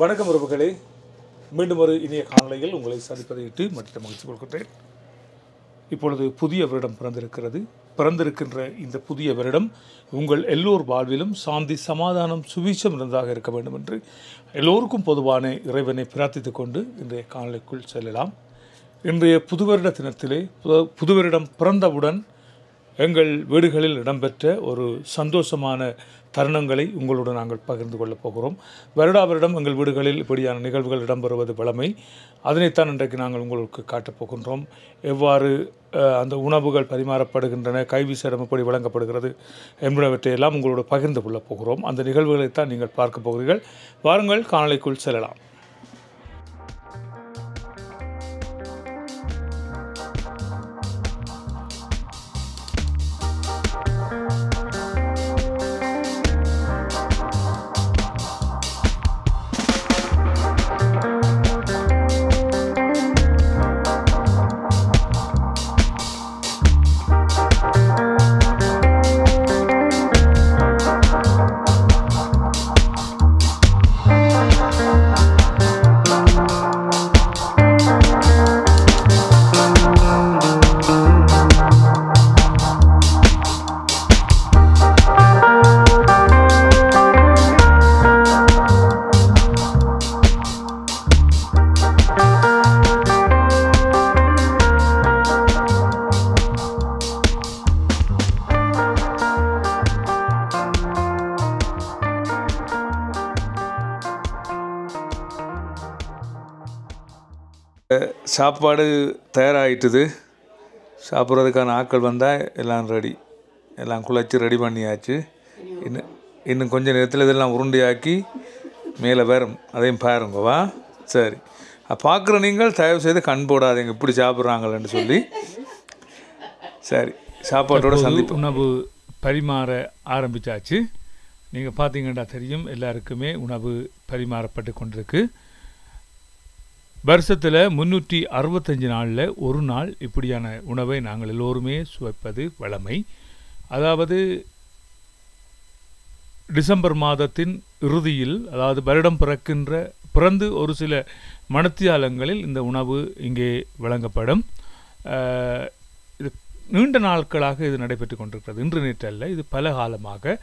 வணக்கம் உறவுகளே, மீண்டும் ஒரு இனிய காணொளியில் உங்களை சந்திப்பதையிட்டு மற்ற மகிழ்ச்சி கொள்கின்றேன். இப்பொழுது புதிய வருடம் பிறந்திருக்கின்ற இந்த புதிய வருடம் உங்கள் எல்லோர் வாழ்விலும் சாந்தி, சமாதானம், சுபீட்சம் இருந்ததாக இருக்க வேண்டும் என்று எல்லோருக்கும் பொதுவான இறைவனை பிரார்த்தித்துக் கொண்டு இன்றைய காணொளிக்குள் செல்லலாம். இன்றைய புதுவருட தினத்திலே புதுவருடம் பிறந்தவுடன் எங்கள் வீடுகளில் இடம்பெற்ற ஒரு சந்தோஷமான தருணங்களை உங்களுடன் நாங்கள் பகிர்ந்து கொள்ளப் போகிறோம். வருடம் எங்கள் வீடுகளில் இப்படியான நிகழ்வுகள் இடம்பெறுவது வழமை. அதனைத்தான் இன்றைக்கு நாங்கள் உங்களுக்கு காட்டப் போகின்றோம். எவ்வாறு அந்த உணவுகள் பரிமாறப்படுகின்றன, கைவிசேடம் எப்படி வழங்கப்படுகிறது என்பனவற்றையெல்லாம் உங்களோடு பகிர்ந்து கொள்ளப் போகிறோம். அந்த நிகழ்வுகளைத்தான் நீங்கள் பார்க்க போகிறீர்கள். வாருங்கள், காணொளிக்குள் செல்லலாம். சாப்பாடு தயாராகிட்டுது. சாப்பிட்றதுக்கான ஆட்கள் வந்தால் எல்லாம் ரெடி, எல்லாம் குழச்சி ரெடி பண்ணியாச்சு. இன்னும் கொஞ்சம் நேரத்தில் இதெல்லாம் உருண்டையாக்கி மேலே வரும், அதையும் பாருங்கவா. சரி, பார்க்குற நீங்கள் தயவு செய்து கண் போடாதீங்க இப்படி சாப்பிட்றாங்களேன்னு சொல்லி. சரி, சாப்பாட்டோட சந்திப்பு. உணவு பரிமாற ஆரம்பித்தாச்சு. நீங்கள் பார்த்தீங்கன்னா தெரியும், எல்லாருக்குமே உணவு பரிமாறப்பட்டு கொண்டிருக்கு. வருஷத்தில் 365 நாளில் ஒரு நாள் இப்படியான உணவை நாங்கள் எல்லோருமே சுவைப்பது வழமை. அதாவது டிசம்பர் மாதத்தின் இறுதியில், அதாவது வருடம் பிறந்து ஒரு சில மணித்தியாலங்களில் இந்த உணவு இங்கே வழங்கப்படும். இது நீண்ட நாட்களாக இது நடைபெற்று கொண்டிருக்கிறது. இன்று நேற்று அல்ல, இது பல காலமாக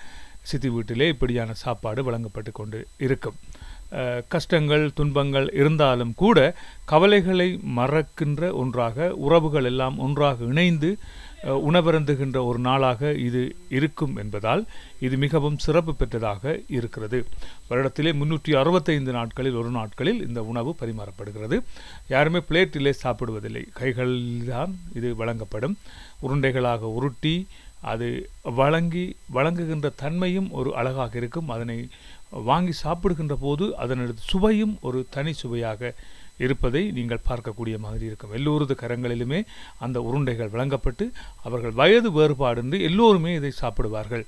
சித்தி வீட்டிலே இப்படியான சாப்பாடு வழங்கப்பட்டு கொண்டு இருக்கும். கஷ்டங்கள், துன்பங்கள் இருந்தாலும் கூட கவலைகளை மறக்கின்ற ஒன்றாக, உறவுகள் எல்லாம் ஒன்றாக இணைந்து உணவருந்துகின்ற ஒரு நாளாக இது இருக்கும் என்பதால் இது மிகவும் சிறப்பு பெற்றதாக இருக்கிறது. வருடத்திலே 365 நாட்களில் ஒரு நாட்களில் இந்த உணவு பரிமாறப்படுகிறது. யாருமே பிளேட்டிலே சாப்பிடுவதில்லை, கைகளில்தான் இது வழங்கப்படும். உருண்டைகளாக உருட்டி அது வழங்குகின்ற தன்மையும் ஒரு அழகாக இருக்கும். அதனை வாங்கி சாப்பிடுகின்ற போது அதனது சுவையும் ஒரு தனி சுவையாக இருப்பதை நீங்கள் பார்க்கக்கூடிய மாதிரி இருக்கும். எல்லோரது கரங்களிலுமே அந்த உருண்டைகள் வழங்கப்பட்டு அவர்கள் வயது வேறுபாடின்றி எல்லோருமே இதை சாப்பிடுவார்கள்.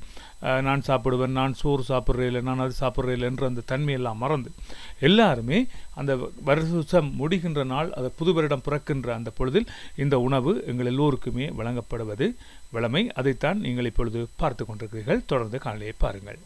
நான் சாப்பிடுவேன், நான் சோறு சாப்பிட்றேன், நான் அது சாப்பிட்றேன் என்ற அந்த தன்மையெல்லாம் மறந்து எல்லாருமே அந்த வருஷம் முடிகின்ற நாள், அது புது வருடம் பிறக்கின்ற அந்த பொழுதில் இந்த உணவு எங்கள் எல்லோருக்குமே வழங்கப்படுவது வழமை. அதைத்தான் நீங்கள் இப்பொழுது பார்த்து கொண்டிருக்கிறீர்கள். தொடர்ந்து காணொளியை பாருங்கள்.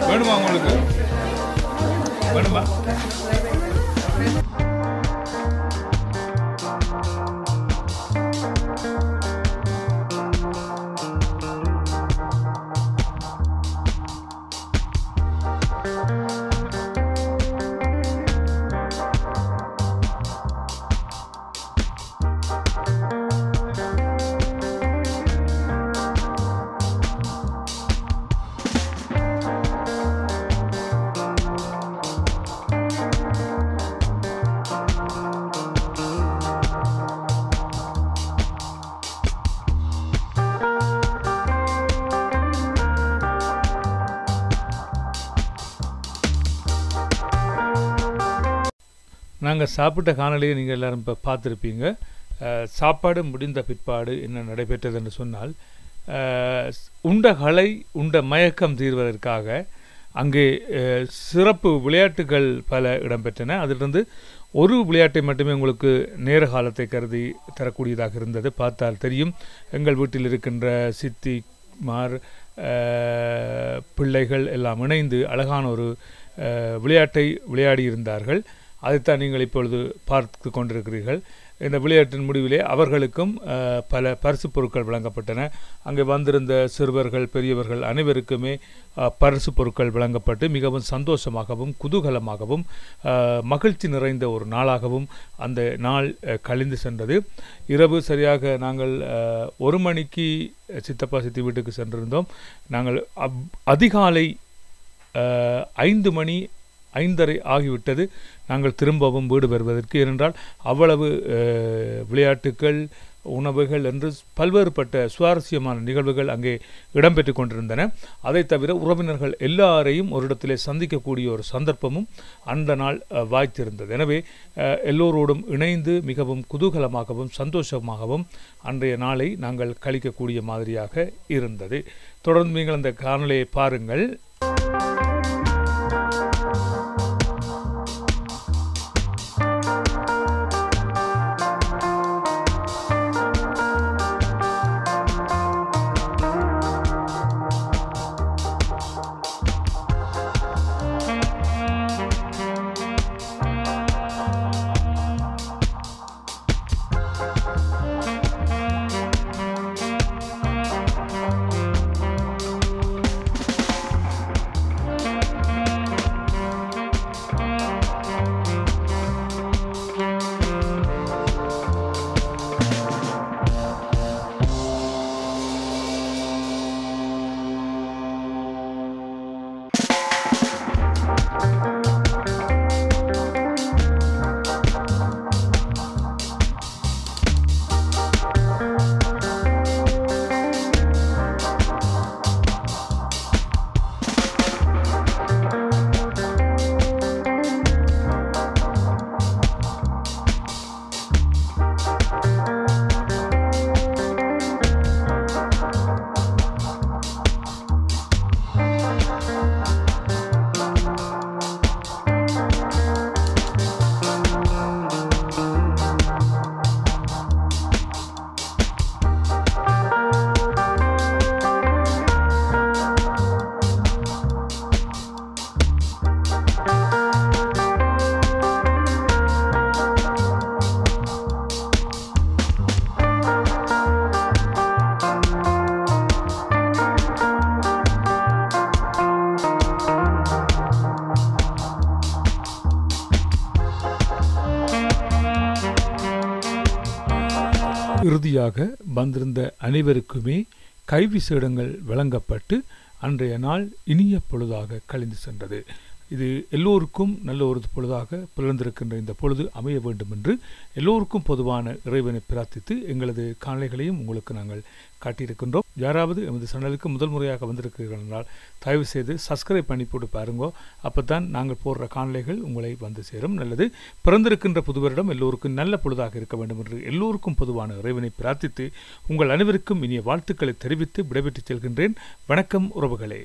வேணுமா உங்களுக்கு? வேணுமா? நாங்கள் சாப்பிட்ட காணொலியை நீங்கள் எல்லோரும் இப்போ பார்த்துருப்பீங்க. சாப்பாடு முடிந்த பிற்பாடு என்ன நடைபெற்றது என்று சொன்னால், உண்ட களை உண்ட மயக்கம் தீர்வதற்காக அங்கே சிறப்பு விளையாட்டுகள் பல இடம்பெற்றன. அதிலிருந்து ஒரு விளையாட்டை மட்டுமே உங்களுக்கு நேர காலத்தை கருதி தரக்கூடியதாக இருந்தது. பார்த்தால் தெரியும், எங்கள் வீட்டில் இருக்கின்ற சித்திமார் பிள்ளைகள் எல்லாம் இணைந்து அழகான ஒரு விளையாட்டை விளையாடியிருந்தார்கள். அதைத்தான் நீங்கள் இப்பொழுது பார்த்து கொண்டிருக்கிறீர்கள். இந்த விளையாட்டின் முடிவிலே அவர்களுக்கும் பல பரிசு பொருட்கள் வழங்கப்பட்டன. அங்கே வந்திருந்த சிறுவர்கள் பெரியவர்கள் அனைவருக்குமே பரிசு பொருட்கள் வழங்கப்பட்டு மிகவும் சந்தோஷமாகவும் குதூகலமாகவும் மகிழ்ச்சி நிறைந்த ஒரு நாளாகவும் அந்த நாள் கழிந்து சென்றது. இரவு சரியாக நாங்கள் 1 மணிக்கு சித்தப்பா சித்தி வீட்டுக்கு சென்றிருந்தோம். நாங்கள் அதிகாலை 5 மணி 5:30 ஆகிவிட்டது நாங்கள் திரும்பவும் வீடு வருவதற்கு. ஏனென்றால் அவ்வளவு விளையாட்டுகள், உணவுகள் என்று பல்வேறுபட்ட சுவாரஸ்யமான நிகழ்வுகள் அங்கே இடம்பெற்று கொண்டிருந்தன. அதை தவிர உறவினர்கள் எல்லாரையும் ஒரு இடத்திலே சந்திக்கக்கூடிய ஒரு சந்தர்ப்பமும் அந்த நாள் வாய்த்திருந்தது. எனவே எல்லோரோடும் இணைந்து மிகவும் குதூகலமாகவும் சந்தோஷமாகவும் அன்றைய நாளை நாங்கள் கழிக்கக்கூடிய மாதிரியாக இருந்தது. தொடர்ந்து நீங்கள் அந்த காணொலியை பாருங்கள். இறுதியாக வந்திருந்த அனைவருக்குமே கைவிசேடங்கள் வழங்கப்பட்டு அன்றைய நாள் இனிய பொழுதாக கழிந்து சென்றது. இது எல்லோருக்கும் நல்ல ஒரு பொழுதாக பிறந்திருக்கின்ற இந்த பொழுது அமைய வேண்டும் என்று எல்லோருக்கும் பொதுவான இறைவனை பிரார்த்தித்து எங்களது காணொளிகளையும் உங்களுக்கு நாங்கள் காட்டியிருக்கின்றோம். யாராவது எமது சேனலுக்கு முதல் முறையாக வந்திருக்கிறீர்கள் என்றால் தயவு செய்து சப்ஸ்கிரைப் பண்ணி போட்டு பாருங்கோ. அப்போ தான் நாங்கள் போடுற காணொளிகள் உங்களை வந்து சேரும். நல்லது. பிறந்திருக்கின்ற புதுவரிடம் எல்லோருக்கும் நல்ல பொழுதாக இருக்க வேண்டும் என்று எல்லோருக்கும் பொதுவான இறைவனை பிரார்த்தித்து உங்கள் அனைவருக்கும் இனிய வாழ்த்துக்களை தெரிவித்து விடைபெற்று செல்கின்றேன். வணக்கம் உறவுகளே.